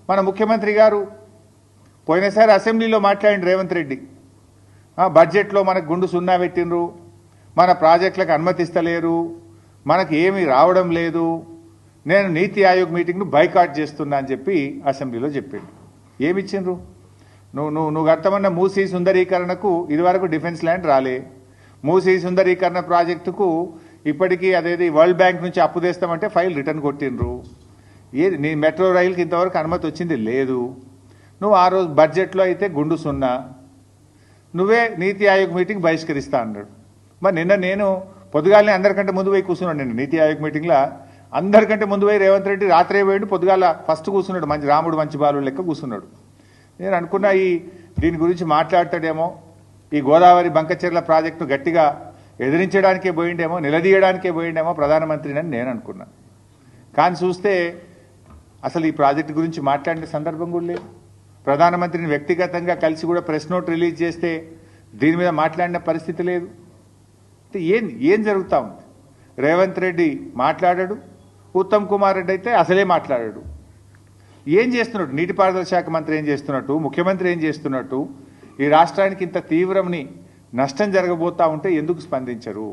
మన ముఖ్యమంత్రి గారు పోయినసారి అసెంబ్లీలో మాట్లాడిన రేవంత్ రెడ్డి బడ్జెట్లో మనకు గుండు సున్నా పెట్టినరు, మన ప్రాజెక్టులకు అనుమతిస్తలేరు, మనకు ఏమీ రావడం లేదు, నేను నీతి ఆయోగ్ మీటింగ్ను బైకాట్ చేస్తున్నా అని చెప్పి అసెంబ్లీలో చెప్పిండు. ఏమిచ్చిండ్రు? నువ్వు కట్టమన్న మూసీ సుందరీకరణకు ఇదివరకు డిఫెన్స్ ల్యాండ్ రాలే, మూసీ సుందరీకరణ ప్రాజెక్టుకు ఇప్పటికీ అదేది వరల్డ్ బ్యాంక్ నుంచి అప్పు తెస్తామంటే ఫైల్ రిటర్న్ కొట్టిండ్రు. ఏది నీ మెట్రో రైలుకి ఇంతవరకు అనుమతి వచ్చింది లేదు. నువ్వు ఆ రోజు బడ్జెట్లో అయితే గుండు సున్నా, నువ్వే నీతి ఆయోగ్ మీటింగ్ బహిష్కరిస్తా అన్నాడు. మరి నిన్న నేను పొద్దుగాలనే అందరికంటే ముందు పోయి కూర్చున్నాడు. నిన్న నీతి ఆయోగ్ మీటింగ్లో అందరికంటే ముందు పోయి రేవంత్ రెడ్డి రాత్రే పోయిండు, పొద్దుగాల ఫస్ట్ కూర్చున్నాడు, మంచి రాముడు మంచి బాలు లెక్క కూర్చున్నాడు. నేను అనుకున్నా దీని గురించి మాట్లాడతాడేమో, ఈ గోదావరి బంకచెర్ల ప్రాజెక్టును గట్టిగా ఎదిరించడానికే పోయిండేమో, నిలదీయడానికే పోయిండేమో ప్రధానమంత్రిని అని నేను అనుకున్నా. కానీ చూస్తే అసలు ఈ ప్రాజెక్టు గురించి మాట్లాడిన సందర్భం కూడా లేదు. ప్రధానమంత్రిని వ్యక్తిగతంగా కలిసి కూడా ప్రెస్ నోట్ రిలీజ్ చేస్తే దీని మీద మాట్లాడిన పరిస్థితి లేదు. ఏం జరుగుతూ ఉంది? రేవంత్ రెడ్డి మాట్లాడాడు, ఉత్తమ్ కుమార్ రెడ్డి అయితే అసలే మాట్లాడాడు. ఏం చేస్తున్నట్టు? నీటిపారుదల శాఖ మంత్రి ఏం చేస్తున్నట్టు, ముఖ్యమంత్రి ఏం చేస్తున్నట్టు? ఈ రాష్ట్రానికి ఇంత తీవ్రమని నష్టం జరగబోతా ఉంటే ఎందుకు స్పందించరు?